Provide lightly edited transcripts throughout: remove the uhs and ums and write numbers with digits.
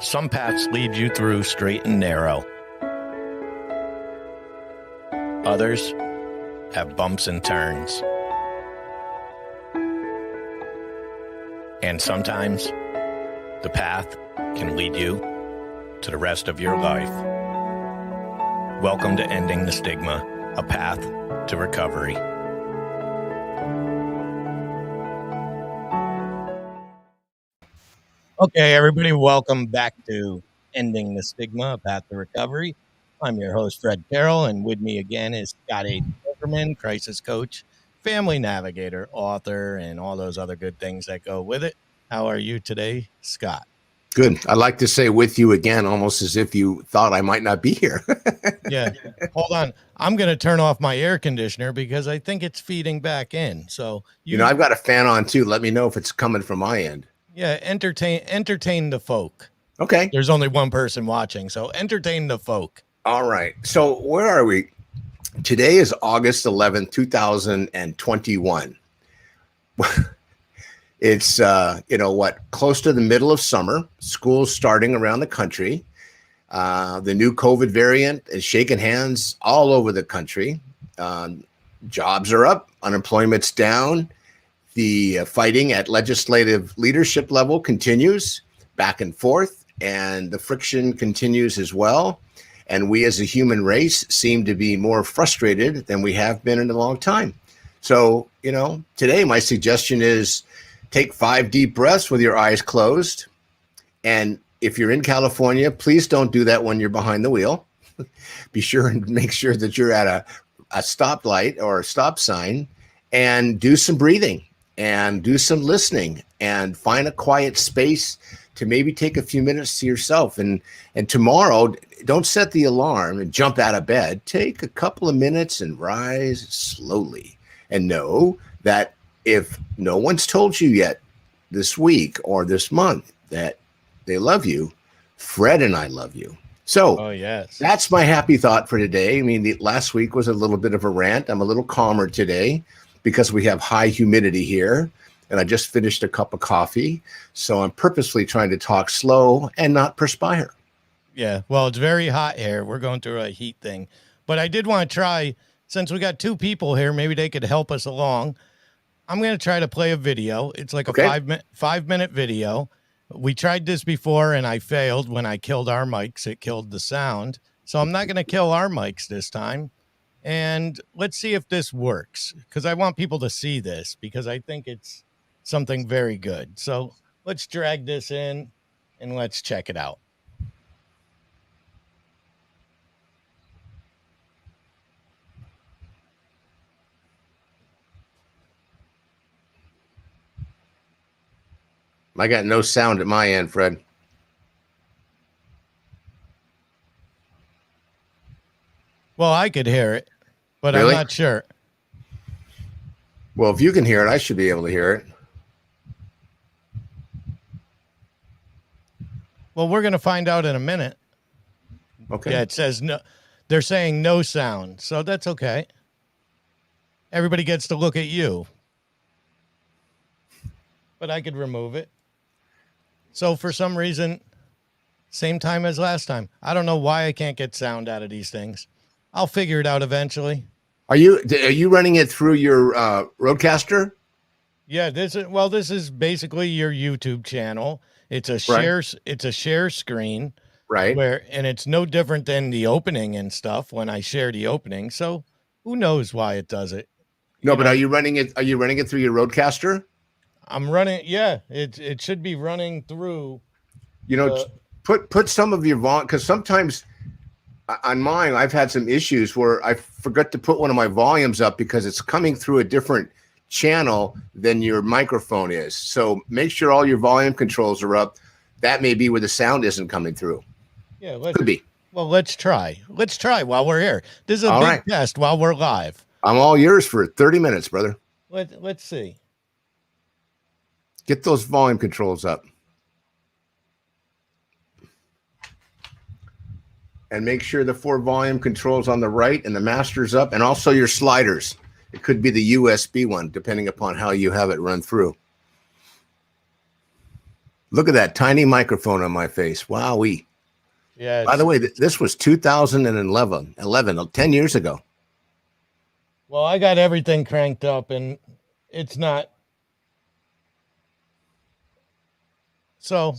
Some paths lead you through straight and narrow. Others have bumps and turns. And sometimes the path can lead you to the rest of your life. Welcome to Ending the Stigma, a path to recovery. Okay, everybody, welcome back to Ending the Stigma, a path to recovery. I'm your host, Fred Carroll, and with me again is Scott A. Silverman, crisis coach, family navigator, author, and all those other good things that go with it. How are you today, Scott? Good. I'd like to say with you again, almost as if you thought I might not be here. Yeah. Hold on. I'm going to turn off my air conditioner because I think it's feeding back in. So, you know, I've got a fan on too. Let me know if it's coming from my end. Yeah. Entertain the folk. Okay. There's only one person watching, so entertain the folk. All right. So where are we? Today is August 11th, 2021. It's, close to the middle of summer. School's starting around the country. The new COVID variant is shaking hands all over the country. Jobs are up, unemployment's down. The fighting at legislative leadership level continues back and forth, and the friction continues as well. And we as a human race seem to be more frustrated than we have been in a long time. So, today my suggestion is take 5 deep breaths with your eyes closed. And if you're in California, please don't do that when you're behind the wheel. Be sure and make sure that you're at a stoplight or a stop sign, and do some breathing and do some listening and find a quiet space to maybe take a few minutes to yourself. And tomorrow, don't set the alarm and jump out of bed. Take a couple of minutes and rise slowly, and know that if no one's told you yet this week or this month that they love you, Fred and I love you. So yes, that's my happy thought for today. I mean, last week was a little bit of a rant. I'm a little calmer today because we have high humidity here, and I just finished a cup of coffee. So I'm purposely trying to talk slow and not perspire. Yeah, well, it's very hot here. We're going through a heat thing. But I did want to try, since we got 2 people here, maybe they could help us along. I'm going to try to play a video. It's like a 5-minute video. We tried this before, and I failed. When I killed our mics, it killed the sound. So I'm not going to kill our mics this time. And let's see if this works, because I want people to see this, because I think it's something very good. So let's drag this in and let's check it out. I got no sound at my end, Fred. Well, I could hear it, but really? I'm not sure. Well, if you can hear it, I should be able to hear it. Well, we're going to find out in a minute. Okay. Yeah, it says no. They're saying no sound, so that's okay. Everybody gets to look at you. But I could remove it. So for some reason, same time as last time. I don't know why I can't get sound out of these things. I'll figure it out eventually. Are you running it through your Rodecaster? Yeah, this is basically your YouTube channel. It's a share. Right. It's a share screen, right? And it's no different than the opening and stuff when I share the opening. So who knows why it does it? No, but are you running it? Are you running it through your Rodecaster? I'm running. Yeah, it should be running through. Put some of your volume, because sometimes on mine I've had some issues where I forgot to put one of my volumes up because it's coming through a different channel than your microphone is. So make sure all your volume controls are up. That may be where the sound isn't coming through. Yeah, could be. Well, let's try. Let's try while we're here. This is a big test while we're live. I'm all yours for 30 minutes, brother. Let's see. Get those volume controls up. And make sure the 4 volume controls on the right and the master's up, and also your sliders. It could be the USB one, depending upon how you have it run through. Look at that tiny microphone on my face. Wowee. Yeah. By the way, this was 2011, 10 years ago. Well, I got everything cranked up and it's not. So,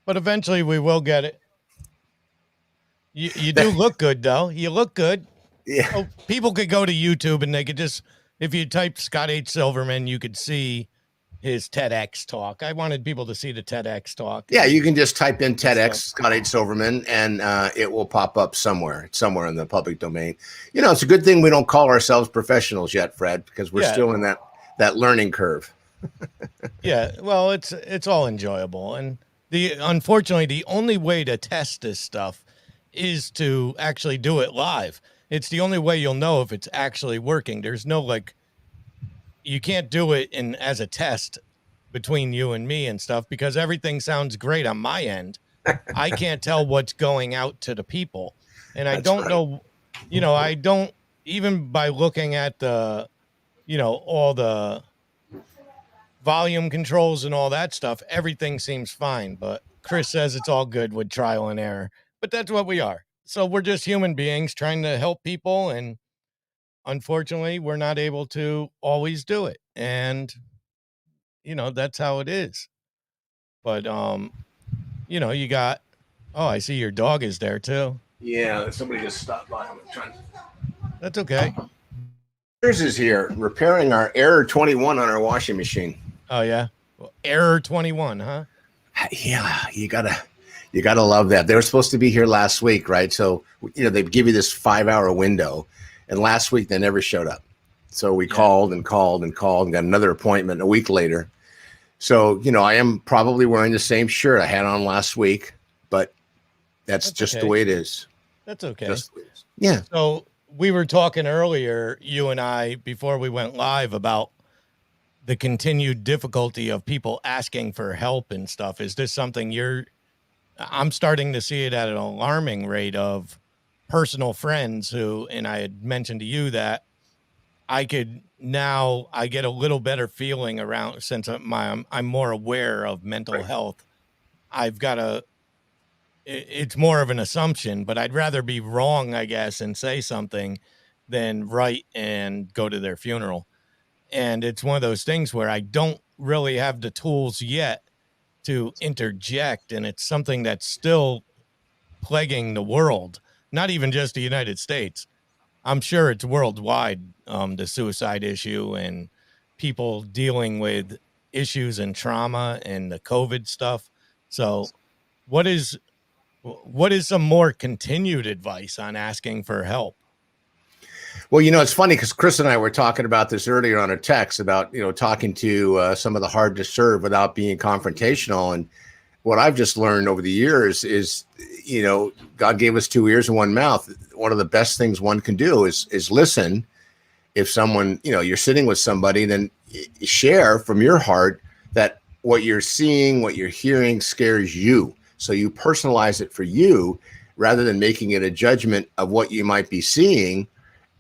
but eventually we will get it. You do look good though. You look good. Yeah. Oh, people could go to YouTube and they could just, if you type Scott H. Silverman, you could see his TEDx talk. I wanted people to see the TEDx talk. Yeah, you can just type in TEDx Scott H. Silverman and it will pop up somewhere in the public domain. You know, it's a good thing we don't call ourselves professionals yet, Fred, because we're still in that learning curve. Yeah, well, it's all enjoyable. And unfortunately, the only way to test this stuff is to actually do it live. It's the only way you'll know if it's actually working. There's no you can't do it as a test between you and me and stuff because everything sounds great on my end. I can't tell what's going out to the people. And I don't know, I don't, even by looking at the, all the volume controls and all that stuff, everything seems fine. But Chris says it's all good with trial and error. But that's what we are. So we're just human beings trying to help people. And unfortunately, we're not able to always do it. And, that's how it is. But, you got, I see your dog is there too. Yeah, somebody just stopped by. That's okay. Yours is here repairing our Error 21 on our washing machine. Oh, yeah. Well, Error 21, huh? Yeah, you gotta love that. They were supposed to be here last week, right? So, they give you this 5-hour window. And last week they never showed up. So we called and got another appointment a week later. So, I am probably wearing the same shirt I had on last week, but that's just the way it is. That's okay. Just the way it is. Yeah. So we were talking earlier, you and I, before we went live, about the continued difficulty of people asking for help and stuff. Is this something I'm starting to see it at an alarming rate of personal friends who, and I had mentioned to you that I get a little better feeling around since I'm more aware of mental health. It's more of an assumption, but I'd rather be wrong, I guess, and say something than write and go to their funeral. And it's one of those things where I don't really have the tools yet to interject. And it's something that's still plaguing the world, not even just the United States. I'm sure it's worldwide, the suicide issue and people dealing with issues and trauma and the COVID stuff. So what is some more continued advice on asking for help? Well, it's funny because Chris and I were talking about this earlier on a text about, talking to some of the hard to serve without being confrontational. And what I've just learned over the years is, God gave us 2 ears and 1 mouth. One of the best things one can do is listen. If someone, you're sitting with somebody, then share from your heart that what you're seeing, what you're hearing scares you. So you personalize it for you rather than making it a judgment of what you might be seeing.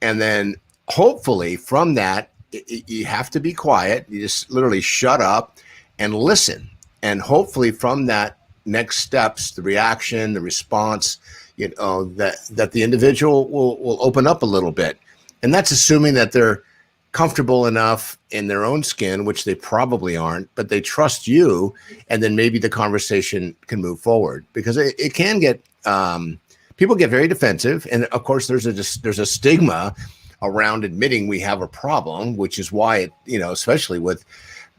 And then hopefully from that, you have to be quiet. You just literally shut up and listen. And hopefully from that next steps, the reaction, the response, that the individual will open up a little bit. And that's assuming that they're comfortable enough in their own skin, which they probably aren't, but they trust you. And then maybe the conversation can move forward because it can get, people get very defensive. And of course there's a stigma around admitting we have a problem, which is why, especially with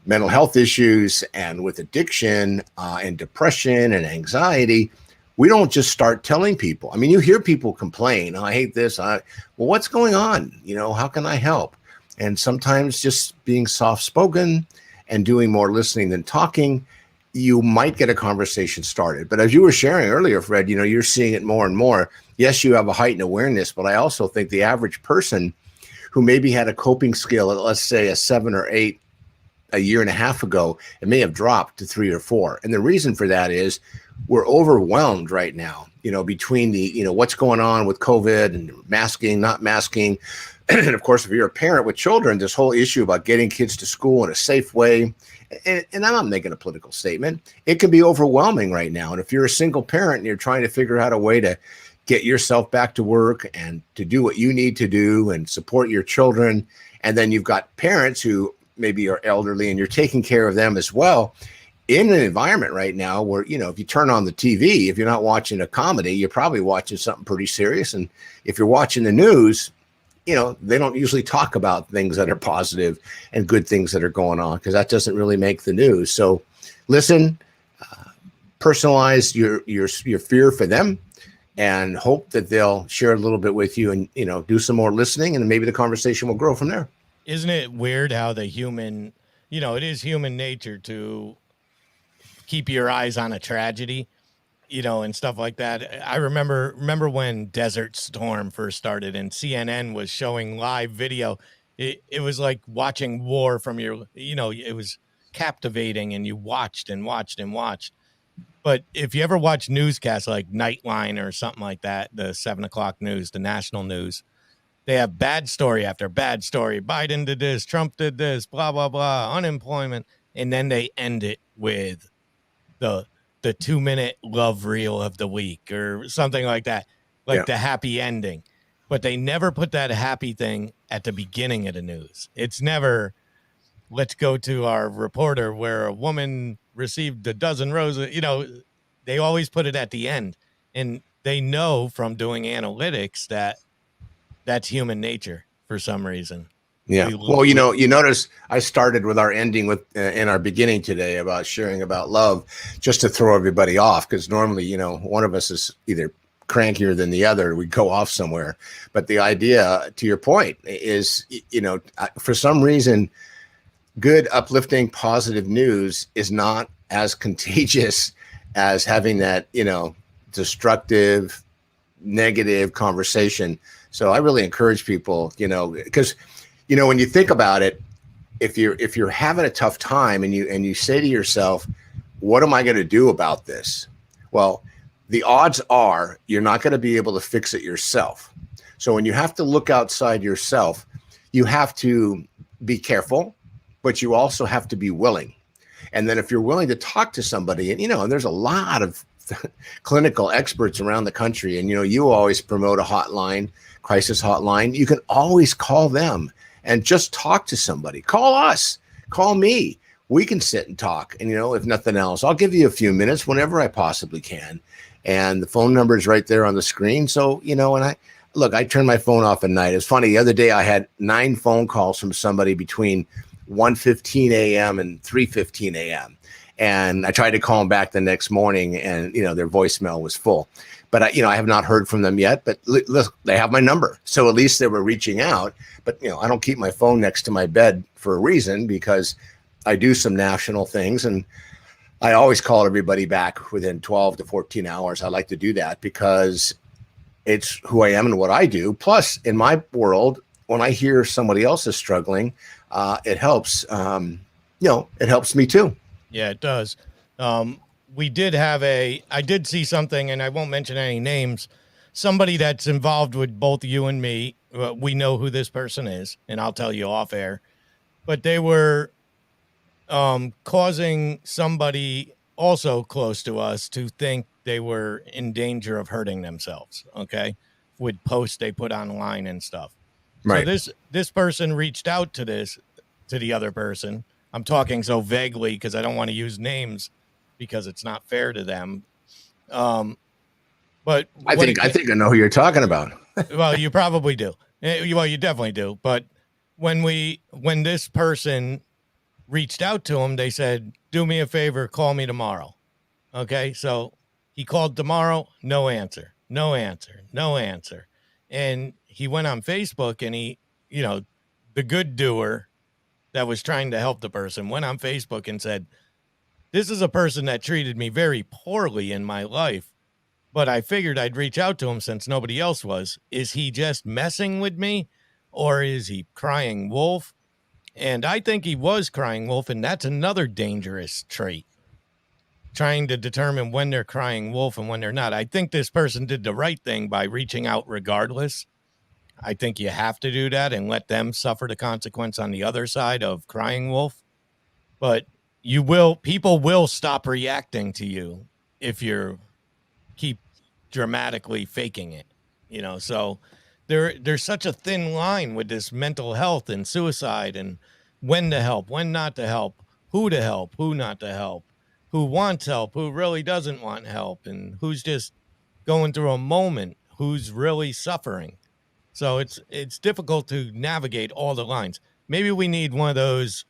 mental health issues and with addiction and depression and anxiety, we don't just start telling people. I mean, you hear people complain, I hate this. Well, what's going on? How can I help? And sometimes just being soft-spoken and doing more listening than talking, you might get a conversation started. But as you were sharing earlier, Fred, you're seeing it more and more. Yes, you have a heightened awareness, but I also think the average person who maybe had a coping skill at, let's say, a 7 or 8 a year and a half ago, it may have dropped to 3 or 4. And the reason for that is we're overwhelmed right now, between the, what's going on with COVID and masking, not masking. And of course, if you're a parent with children, this whole issue about getting kids to school in a safe way and I'm not making a political statement. It can be overwhelming right now. And if you're a single parent and you're trying to figure out a way to get yourself back to work and to do what you need to do and support your children, and then you've got parents who maybe are elderly and you're taking care of them as well, in an environment right now where, if you turn on the TV, if you're not watching a comedy, you're probably watching something pretty serious. And if you're watching the news, they don't usually talk about things that are positive and good things that are going on, because that doesn't really make the news. So listen, personalize your fear for them, and hope that they'll share a little bit with you, and, do some more listening, and maybe the conversation will grow from there. Isn't it weird how the human, it is human nature to keep your eyes on a tragedy, and stuff like that. I remember when Desert Storm first started and CNN was showing live video. It was like watching war from your, it was captivating, and you watched and watched and watched. But if you ever watch newscasts like Nightline or something like that, the 7:00 news, the national news, they have bad story after bad story. Biden did this, Trump did this, blah, blah, blah, unemployment. And then they end it with the 2-minute love reel of the week or something like that, like the happy ending. But they never put that happy thing at the beginning of the news. It's never, let's go to our reporter where a woman received a dozen roses. They always put it at the end. And they know from doing analytics that that's human nature for some reason. Yeah. Well, you notice I started with our ending with in our beginning today about sharing about love, just to throw everybody off, because normally, one of us is either crankier than the other. We go off somewhere. But the idea, to your point, is, for some reason, good, uplifting, positive news is not as contagious as having that, destructive, negative conversation. So I really encourage people, because when you think about it, if you're having a tough time and you say to yourself, what am I going to do about this? Well, the odds are you're not going to be able to fix it yourself. So when you have to look outside yourself, you have to be careful, but you also have to be willing. And then if you're willing to talk to somebody, and there's a lot of clinical experts around the country, and you always promote a hotline, crisis hotline. You can always call them and just talk to somebody. Call us, call me. We can sit and talk. And, if nothing else, I'll give you a few minutes whenever I possibly can. And the phone number is right there on the screen. So, and I turn my phone off at night. It's funny. The other day I had 9 phone calls from somebody between 1:15 a.m. and 3:15 a.m. And I tried to call them back the next morning, and, their voicemail was full. But I have not heard from them yet, but they have my number. So at least they were reaching out. But, I don't keep my phone next to my bed for a reason, because I do some national things, and I always call everybody back within 12 to 14 hours. I like to do that because it's who I am and what I do. Plus, in my world, when I hear somebody else is struggling, it helps. It helps me too. Yeah, it does. I did see something, and I won't mention any names, somebody that's involved with both you and me. We know who this person is, and I'll tell you off air, but they were causing somebody also close to us to think they were in danger of hurting themselves. Okay. With posts they put online and stuff. Right. So this person reached out to the other person. I'm talking so vaguely because I don't want to use names because it's not fair to them. But I think I know who you're talking about. Well, you probably do. Well, you definitely do. But when this person reached out to him, they said, do me a favor, call me tomorrow. Okay. So he called tomorrow, no answer. And he went on Facebook, and he, the good doer that was trying to help the person went on Facebook and said, this is a person that treated me very poorly in my life, but I figured I'd reach out to him since nobody else was. Is he just messing with me, or is he crying wolf? And I think he was crying wolf, and that's another dangerous trait, trying to determine when they're crying wolf and when they're not. I think this person did the right thing by reaching out regardless. I think you have to do that and let them suffer the consequence on the other side of crying wolf. But, people will stop reacting to you if you're keep dramatically faking it, so there's such a thin line with this mental health and suicide, and when to help, when not to help, who to help, who not to help, who wants help, who really doesn't want help, and who's just going through a moment, who's really suffering. So it's difficult to navigate all the lines. Maybe we need one of those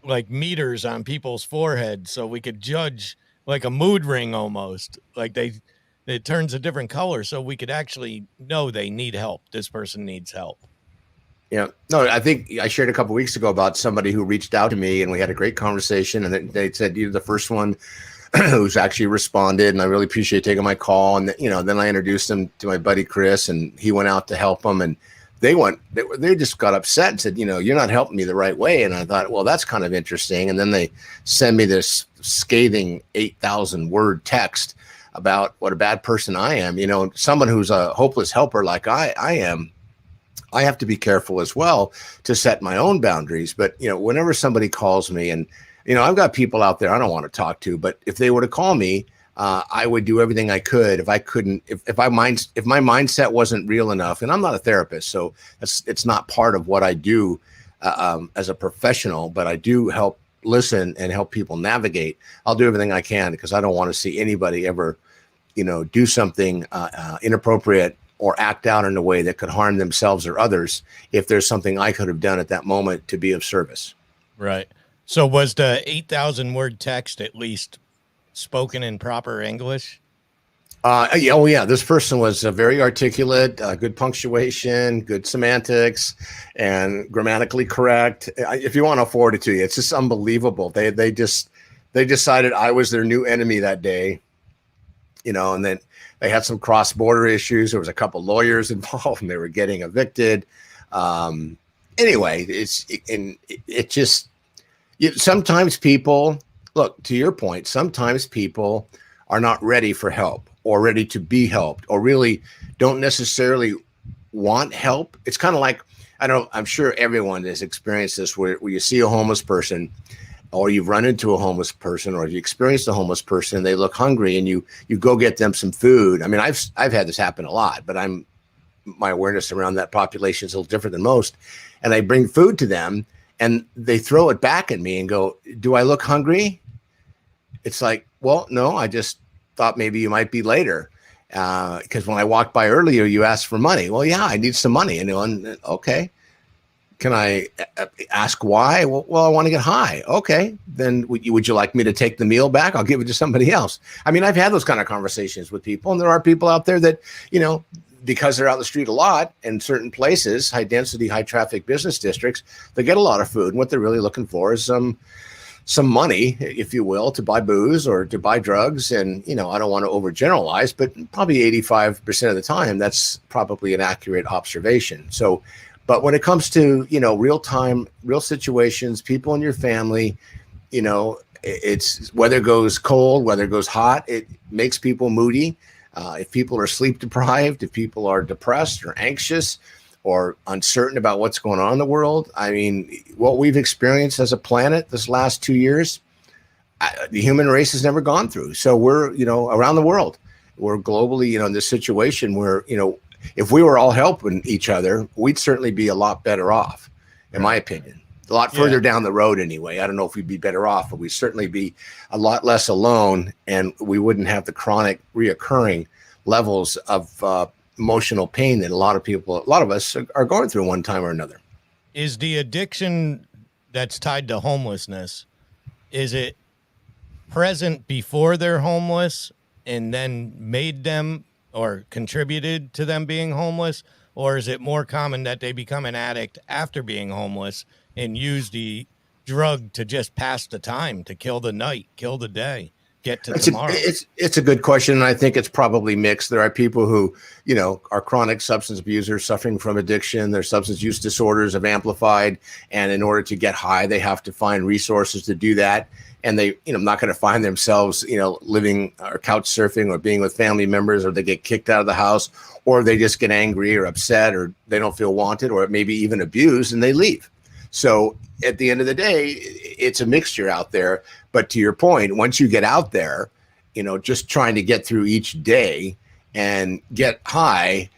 like meters on people's foreheads so we could judge, like a mood ring almost, like it turns a different color so we could actually know they need help. This person needs help. Yeah, no, I think I shared a couple of weeks ago about somebody who reached out to me and we had a great conversation, and they said, you're the first one who's actually responded, and I really appreciate taking my call. And then I introduced them to my buddy Chris, and he went out to help them, and they just got upset and said, you're not helping me the right way. And I thought, well, that's kind of interesting. And then they send me this scathing 8,000 word text about what a bad person I am. Someone who's a hopeless helper like I am. I have to be careful as well to set my own boundaries. But, whenever somebody calls me, and, I've got people out there I don't want to talk to, but if they were to call me, I would do everything I could. If I couldn't, if my mindset wasn't real enough, and I'm not a therapist, so it's not part of what I do as a professional, but I do help listen and help people navigate. I'll do everything I can, because I don't want to see anybody ever, do something inappropriate or act out in a way that could harm themselves or others if there's something I could have done at that moment to be of service. Right. So was the 8,000 word text at least spoken in proper English? Yeah. This person was very articulate, good punctuation, good semantics, and grammatically correct. If you want to forward it to you, it's just unbelievable. They decided I was their new enemy that day, and then they had some cross-border issues. There was a couple lawyers involved, and they were getting evicted. Anyway, sometimes people, look, to your point, sometimes people are not ready for help or ready to be helped, or really don't necessarily want help. It's kind of like, I'm sure everyone has experienced this, where you see a homeless person, or you've run into a homeless person, or you experienced a homeless person, and they look hungry, and you go get them some food. I mean, I've had this happen a lot, but my awareness around that population is a little different than most. And I bring food to them, and they throw it back at me and go, "Do I look hungry?" It's like, well, no, I just thought maybe you might be later. Because when I walked by earlier, you asked for money. Well, yeah, I need some money. And okay. Can I ask why? Well, I want to get high. Okay. Then would you like me to take the meal back? I'll give it to somebody else. I mean, I've had those kind of conversations with people, and there are people out there that, because they're out in the street a lot in certain places, high density, high traffic business districts, they get a lot of food. And what they're really looking for is some money, if you will, to buy booze or to buy drugs. And, I don't want to overgeneralize, but probably 85% of the time, that's probably an accurate observation. So, but when it comes to, real situations, people in your family, it's weather goes cold, weather goes hot, it makes people moody. If people are sleep deprived, if people are depressed or anxious or uncertain about what's going on in the world, I mean, what we've experienced as a planet this last 2 years, the human race has never gone through. So we're, around the world, we're globally, in this situation where, if we were all helping each other, we'd certainly be a lot better off, in my opinion. A lot further down the road anyway. I don't know if we'd be better off, but we'd certainly be a lot less alone, and we wouldn't have the chronic reoccurring levels of emotional pain that a lot of us are going through one time or another. Is the addiction that's tied to homelessness, is it present before they're homeless and then made them or contributed to them being homeless? Or is it more common that they become an addict after being homeless and use the drug to just pass the time, to kill the night, kill the day, get to tomorrow? It's a good question. And I think it's probably mixed. There are people who, are chronic substance abusers suffering from addiction. Their substance use disorders have amplified. And in order to get high, they have to find resources to do that. And they, not going to find themselves, living or couch surfing or being with family members, or they get kicked out of the house, or they just get angry or upset, or they don't feel wanted, or maybe even abused, and they leave. So at the end of the day, it's a mixture out there. But to your point, once you get out there, just trying to get through each day and get high,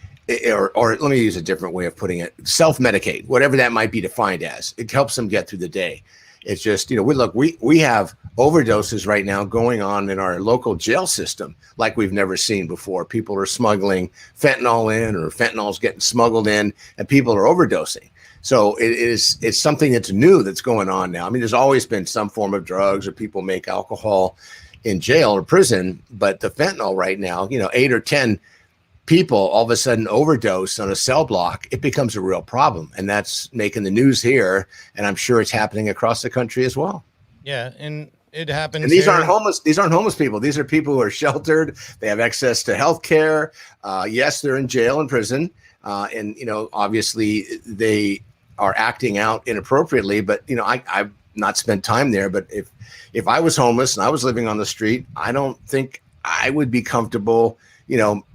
or let me use a different way of putting it, self-medicate, whatever that might be defined as. It helps them get through the day. It's just, we have overdoses right now going on in our local jail system like we've never seen before. People are smuggling fentanyl in, or fentanyl's getting smuggled in, and people are overdosing. So it's something that's new that's going on now. I mean, there's always been some form of drugs, or people make alcohol in jail or prison, but the fentanyl right now, 8 or 10 people all of a sudden overdose on a cell block, it becomes a real problem. And that's making the news here. And I'm sure it's happening across the country as well. Yeah. And it happens. And these aren't homeless. These aren't homeless people. These are people who are sheltered. They have access to health care. Yes, they're in jail and prison. And, obviously they are acting out inappropriately, but, I've not spent time there. But if I was homeless and I was living on the street, I don't think I would be comfortable,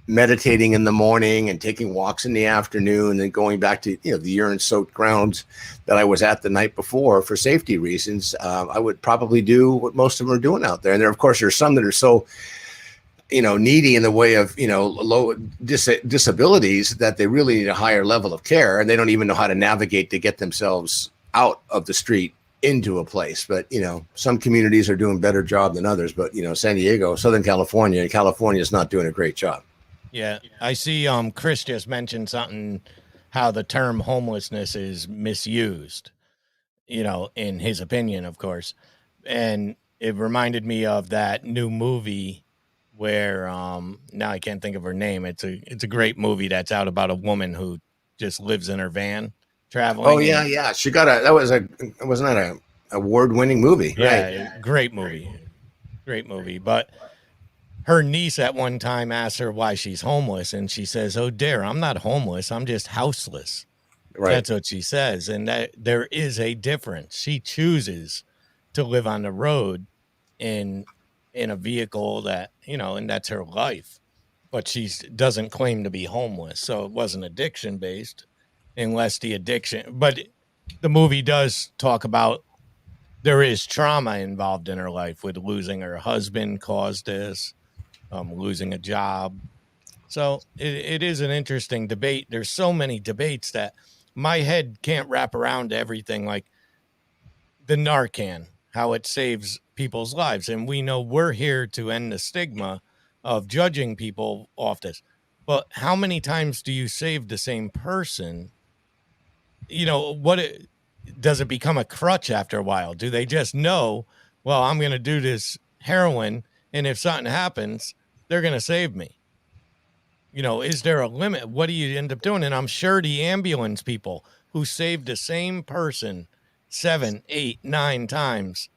meditating in the morning and taking walks in the afternoon and then going back to, the urine-soaked grounds that I was at the night before for safety reasons. I would probably do what most of them are doing out there. And there, of course, there's some that are so, needy in the way of, low disabilities that they really need a higher level of care, and they don't even know how to navigate to get themselves out of the street into a place. But, some communities are doing a better job than others. But, San Diego, Southern California is not doing a great job. Yeah. I see Chris just mentioned something, how the term homelessness is misused, in his opinion, of course. And it reminded me of that new movie where now I can't think of her name. It's a great movie that's out about a woman who just lives in her van traveling. Oh yeah, yeah. She got wasn't that an award-winning movie? Yeah, right? Great movie. But her niece at one time asked her why she's homeless, and she says, "Oh dear, I'm not homeless. I'm just houseless." Right. That's what she says, and that there is a difference. She chooses to live on the road in a vehicle that, and that's her life. But she doesn't claim to be homeless, so it wasn't addiction based, unless the addiction. But the movie does talk about there is trauma involved in her life, with losing her husband caused this, losing a job. So it is an interesting debate. There's so many debates that my head can't wrap around everything, like the Narcan, how it saves people's lives. And we know we're here to end the stigma of judging people off this. But how many times do you save the same person? Does it become a crutch after a while? Do they just know, well, I'm going to do this heroin, and if something happens, they're going to save me? Is there a limit? What do you end up doing? And I'm sure the ambulance people who saved the same person 7, 8, 9 times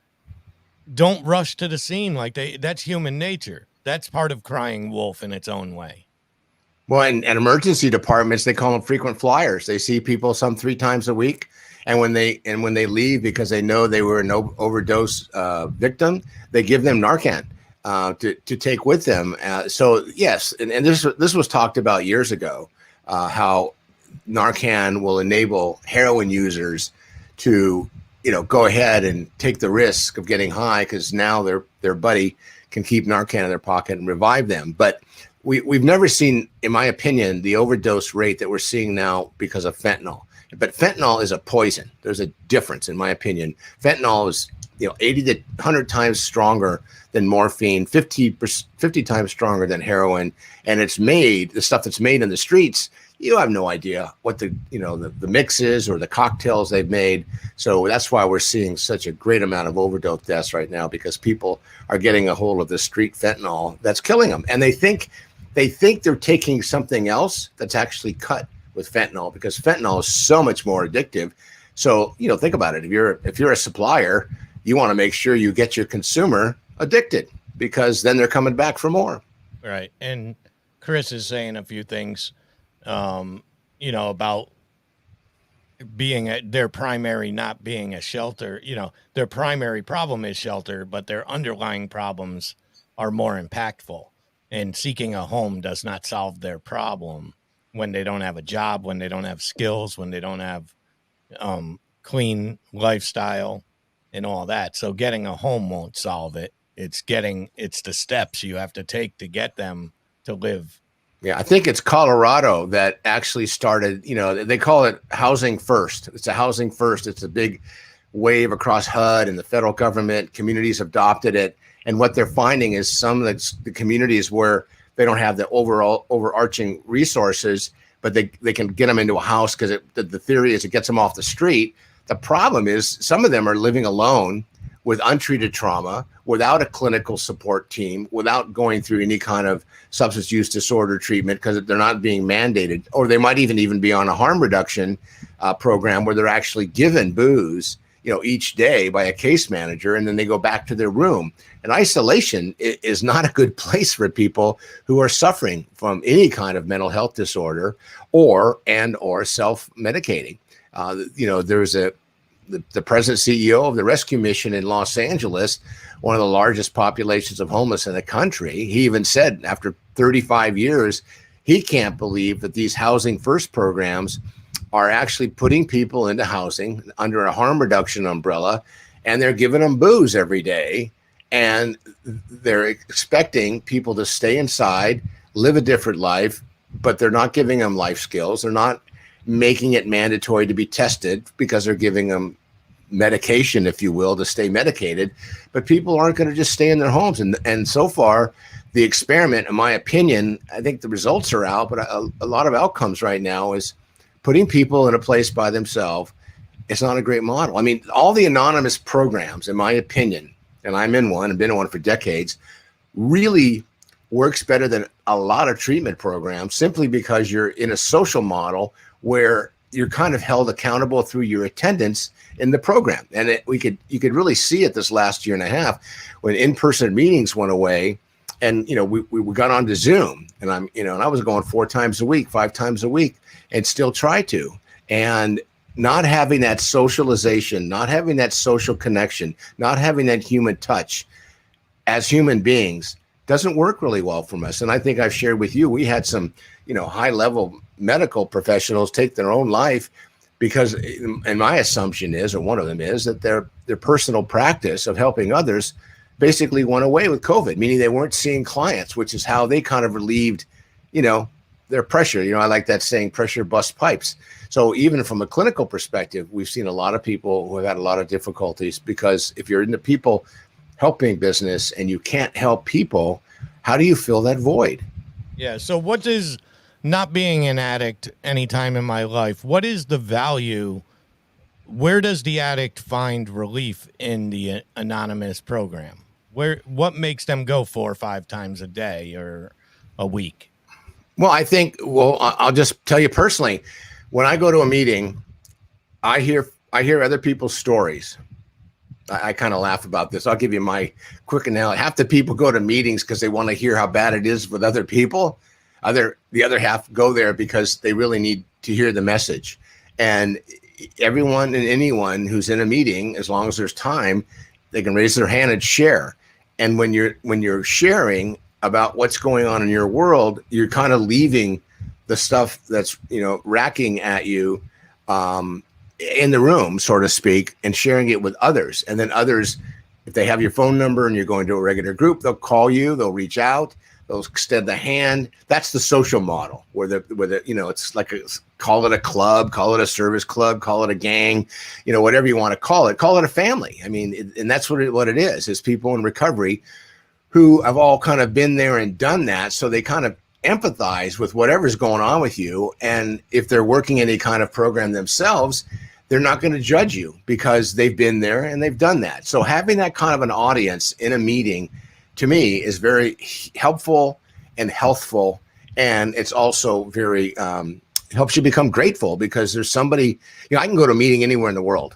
don't rush to the scene that's human nature. That's part of crying wolf in its own way. Well, and emergency departments, they call them frequent flyers. They see people some 3 times a week. And when they leave because they know they were an overdose victim, they give them Narcan to take with them. So yes, and this was talked about years ago, how Narcan will enable heroin users to go ahead and take the risk of getting high, because now their buddy can keep Narcan in their pocket and revive them. But we've never seen, in my opinion, the overdose rate that we're seeing now because of fentanyl. But fentanyl is a poison. There's a difference, in my opinion. Fentanyl is 80 to 100 times stronger than morphine, 50 times stronger than heroin, and the stuff that's made in the streets, you have no idea what the mix is or the cocktails they've made. So that's why we're seeing such a great amount of overdose deaths right now, because people are getting a hold of the street fentanyl that's killing them, and they think they're taking something else that's actually cut with fentanyl, because fentanyl is so much more addictive. So, think about it. If you're a supplier, you want to make sure you get your consumer addicted, because then they're coming back for more. Right. And Chris is saying a few things, about being their primary not being a shelter. Their primary problem is shelter, but their underlying problems are more impactful. And seeking a home does not solve their problem when they don't have a job, when they don't have skills, when they don't have clean lifestyle and all that. So getting a home won't solve it. It's the steps you have to take to get them to live. Yeah, I think it's Colorado that actually started, they call it housing first. It's a housing first. It's a big wave across HUD and the federal government. Communities adopted it. And what they're finding is some of the communities where they don't have the overarching resources, but they can get them into a house because the theory is it gets them off the street. The problem is some of them are living alone with untreated trauma, without a clinical support team, without going through any kind of substance use disorder treatment because they're not being mandated, or they might even be on a harm reduction program where they're actually given booze, each day by a case manager, and then they go back to their room. And isolation is not a good place for people who are suffering from any kind of mental health disorder or self-medicating. There's the president CEO of the rescue mission in Los Angeles, one of the largest populations of homeless in the country. He even said after 35 years, he can't believe that these housing first programs are actually putting people into housing under a harm reduction umbrella, and they're giving them booze every day. And they're expecting people to stay inside, live a different life, but they're not giving them life skills. They're not making it mandatory to be tested because they're giving them medication, if you will, to stay medicated. But people aren't going to just stay in their homes. And so far, the experiment, in my opinion, I think the results are out, but a lot of outcomes right now is putting people in a place by themselves. It's not a great model. I mean, all the anonymous programs, in my opinion, and I'm in one, I've been in one for decades, really works better than a lot of treatment programs simply because you're in a social model where you're kind of held accountable through your attendance in the program. And you could really see it this last year and a half when in-person meetings went away, and we got onto Zoom, and I was going 4 times a week, 5 times a week, and still try to. And not having that socialization, not having that social connection, not having that human touch as human beings doesn't work really well for us. And I think I've shared with you, we had some, high level medical professionals take their own life because, and my assumption is, or one of them is, that their personal practice of helping others basically went away with COVID, meaning they weren't seeing clients, which is how they kind of relieved, their pressure. I like that saying, pressure busts pipes. So even from a clinical perspective, we've seen a lot of people who have had a lot of difficulties because if you're in the people helping business and you can't help people, how do you fill that void? Yeah. So what does not being an addict any time in my life, what is the value? Where does the addict find relief in the anonymous program? What makes them go 4 or 5 times a day or a week? Well, I'll just tell you personally, when I go to a meeting, I hear other people's stories. I kind of laugh about this. I'll give you my quick analogy. Half the people go to meetings because they want to hear how bad it is with other people. The other half go there because they really need to hear the message. And everyone and anyone who's in a meeting, as long as there's time, they can raise their hand and share. And when you're sharing about what's going on in your world, you're kind of leaving the stuff that's racking at you in the room, so to speak, and sharing it with others. And then others, if they have your phone number and you're going to a regular group, they'll call you, they'll reach out, they'll extend the hand. That's the social model where it's like call it a club, call it a service club, call it a gang, whatever you want to call it a family. I mean, and that's what it is people in recovery who have all kind of been there and done that. So they kind of empathize with whatever's going on with you. And if they're working any kind of program themselves, they're not going to judge you because they've been there and they've done that. So having that kind of an audience in a meeting, to me, is very helpful and healthful. And it's also very, helps you become grateful because there's somebody, I can go to a meeting anywhere in the world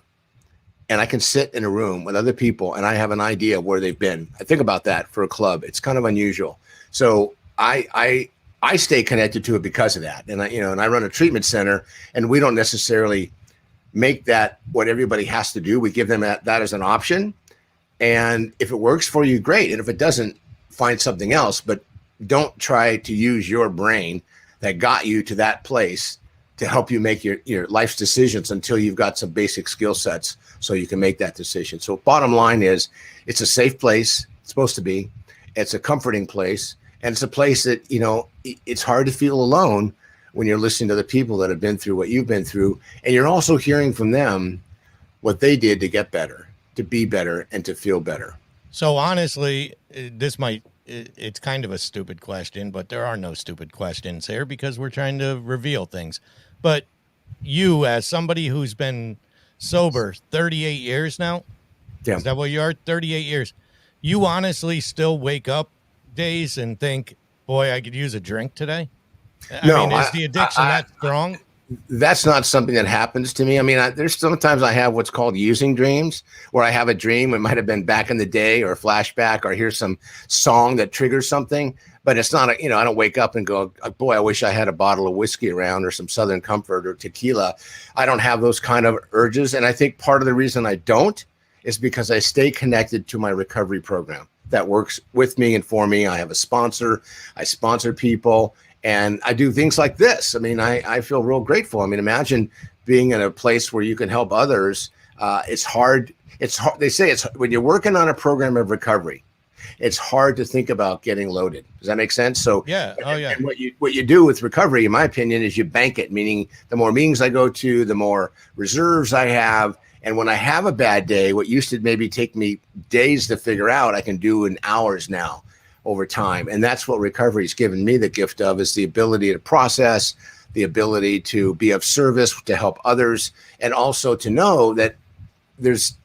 and I can sit in a room with other people and I have an idea of where they've been. I think about that for a club. It's kind of unusual. So I stay connected to it because of that. And I run a treatment center, and we don't necessarily make that what everybody has to do. We give them that as an option. And if it works for you, great. And if it doesn't, find something else, but don't try to use your brain that got you to that place to help you make your life's decisions until you've got some basic skill sets so you can make that decision. So bottom line is, it's a safe place. It's supposed to be. It's a comforting place. And it's a place that, it's hard to feel alone when you're listening to the people that have been through what you've been through. And you're also hearing from them what they did to get better, to be better, and to feel better. So honestly, it's kind of a stupid question, but there are no stupid questions here because we're trying to reveal things. But you, as somebody who's been sober 38 years now, yeah. Is that what you are? 38 years. You honestly still wake up days and think, boy, I could use a drink today? I mean, is the addiction that strong? That's not something that happens to me. I mean, there's sometimes I have what's called using dreams, where I have a dream. It might have been back in the day or a flashback, or hear some song that triggers something. But it's not, I don't wake up and go, boy, I wish I had a bottle of whiskey around, or some Southern Comfort or tequila. I don't have those kind of urges. And I think part of the reason I don't is because I stay connected to my recovery program that works with me and for me. I have a sponsor. I sponsor people. And I do things like this. I mean, I feel real grateful. I mean, imagine being in a place where you can help others. It's hard. It's hard. They say it's when you're working on a program of recovery, it's hard to think about getting loaded. Does that make sense? So yeah. Oh yeah. And what you do with recovery, in my opinion, is you bank it. Meaning, the more meetings I go to, the more reserves I have. And when I have a bad day, what used to maybe take me days to figure out, I can do in hours now, over time. And that's what recovery has given me the gift of, is the ability to process, the ability to be of service, to help others, and also to know that there's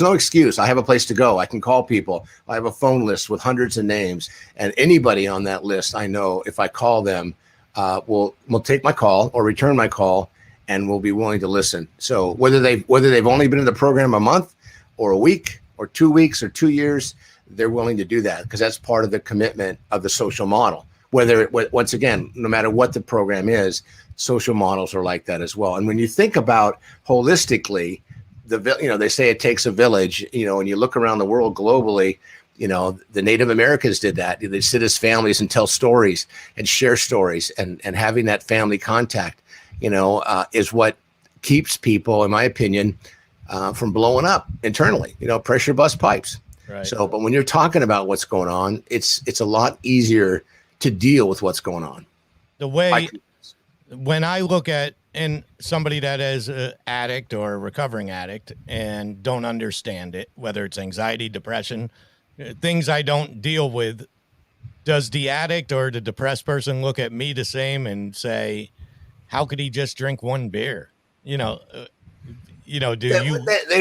no excuse. I have a place to go. I can call people. I have a phone list with hundreds of names, and anybody on that list, I know if I call them, will take my call or return my call, and will be willing to listen. So whether they've only been in the program a month or a week or 2 weeks or 2 years, they're willing to do that, because that's part of the commitment of the social model. Once again, no matter what the program is, social models are like that as well. And when you think about holistically, they say it takes a village, and you look around the world globally, the Native Americans did that. They sit as families and tell stories and share stories, and having that family contact, is what keeps people, in my opinion, from blowing up internally, pressure bust pipes. Right. So, but when you're talking about what's going on, it's a lot easier to deal with what's going on. The way, when I look at, and somebody that is an addict or a recovering addict and don't understand it, whether it's anxiety, depression, things I don't deal with, does the addict or the depressed person look at me the same and say, how could he just drink one beer? They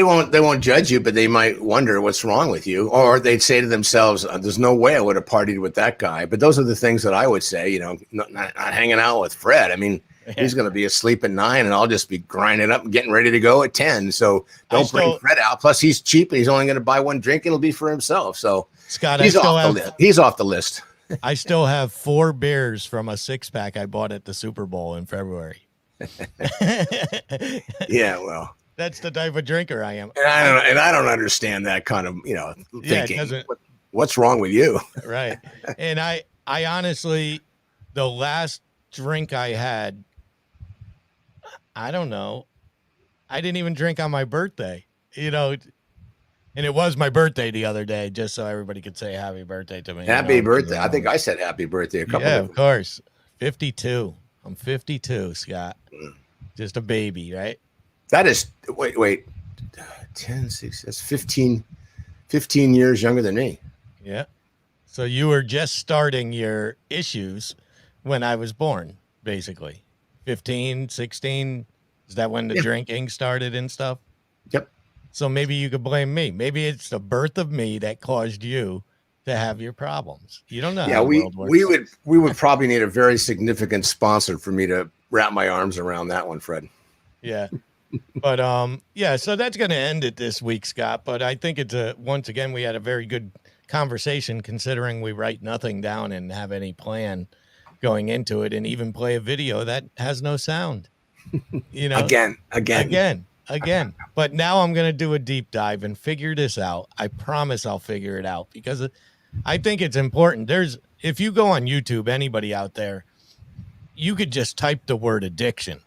won't judge you, but they might wonder what's wrong with you, or they'd say to themselves, "There's no way I would have partied with that guy." But those are the things that I would say. Not hanging out with Fred. I mean, he's going to be asleep at 9, and I'll just be grinding up and getting ready to go at 10. So don't bring Fred out. Plus, he's cheap, and he's only going to buy one drink, and it'll be for himself. So Scott, he's off the list. I still have 4 beers from a 6-pack I bought at the Super Bowl in February. Yeah, well, that's the type of drinker I am. And I don't understand that kind of, thinking. What's wrong with you? Right. And I honestly, the last drink I had, I don't know. I didn't even drink on my birthday, and it was my birthday the other day, just so everybody could say happy birthday to me. Happy birthday. I think I said happy birthday a couple of times. Of course. 52. I'm 52, Scott. Just a baby, right? That is, wait, 10, 6, that's 15 years younger than me. Yeah. So you were just starting your issues when I was born, basically. 15, 16. Is that when the drinking started and stuff? Yep. So maybe you could blame me. Maybe it's the birth of me that caused you to have your problems. You don't know. Yeah, we would probably need a very significant sponsor for me to wrap my arms around that one, Fred. Yeah. But so that's going to end it this week, Scott. But I think it's once again, we had a very good conversation, considering we write nothing down and have any plan going into it, and even play a video that has no sound, again. But now I'm going to do a deep dive and figure this out. I promise I'll figure it out, because I think it's important. If you go on YouTube, anybody out there, you could just type the word addiction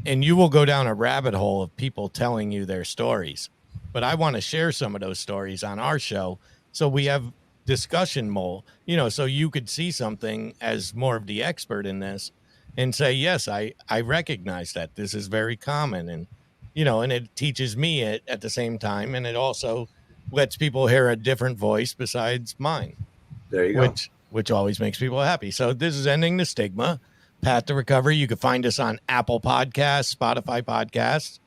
and you will go down a rabbit hole of people telling you their stories. But I want to share some of those stories on our show, so we have discussion more, so you could see something as more of the expert in this and say, yes, I recognize that this is very common. And, and it teaches me it at the same time. And it also lets people hear a different voice besides mine. There you go. Which always makes people happy. So this is Ending the Stigma, Path to Recovery. You can find us on Apple Podcasts, Spotify Podcasts,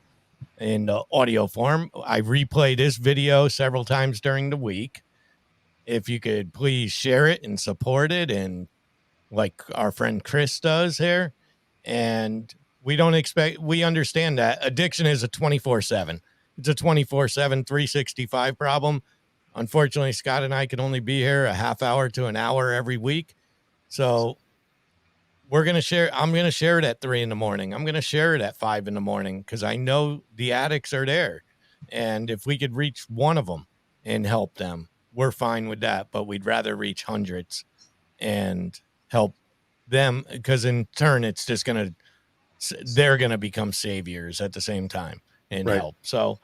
in audio form. I replay this video several times during the week. If you could please share it and support it, and like our friend Chris does here. And we understand that addiction is a 24/7. It's a 24/7, 365 problem. Unfortunately, Scott and I can only be here a half hour to an hour every week. So I'm going to share it at 3 a.m. I'm going to share it at 5 a.m. because I know the addicts are there. And if we could reach one of them and help them, we're fine with that. But we'd rather reach hundreds and help them, because in turn, it's just they're going to become saviors at the same time and help. So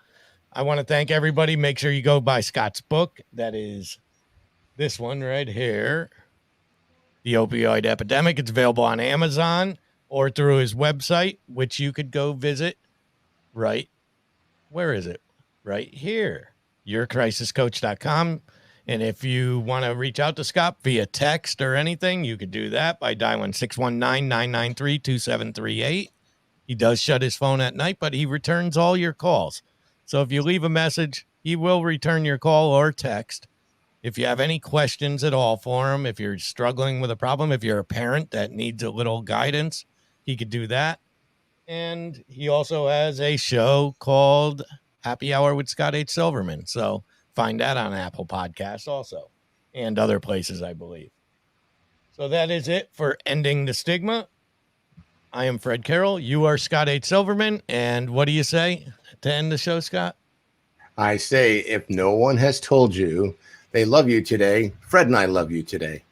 I want to thank everybody. Make sure you go buy Scott's book. That is this one right here, The Opioid Epidemic. It's available on Amazon or through his website, which you could go visit right. Where is it? Right here, yourcrisiscoach.com. And if you want to reach out to Scott via text or anything, you could do that by dialing 619-993-2738. He does shut his phone at night, but he returns all your calls. So if you leave a message, he will return your call or text. If you have any questions at all for him, if you're struggling with a problem, if you're a parent that needs a little guidance, he could do that. And he also has a show called Happy Hour with Scott H. Silverman. So find that on Apple Podcasts also, and other places, I believe. So that is it for Ending the Stigma. I am Fred Carroll. You are Scott H. Silverman. And what do you say to end the show, Scott? I say, if no one has told you they love you today, Fred and I love you today.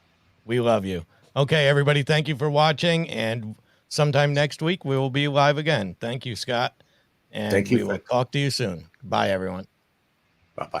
We love you. Okay, everybody, thank you for watching. And sometime next week, we will be live again. Thank you, Scott. And thank you, we will talk to you soon. Bye, everyone.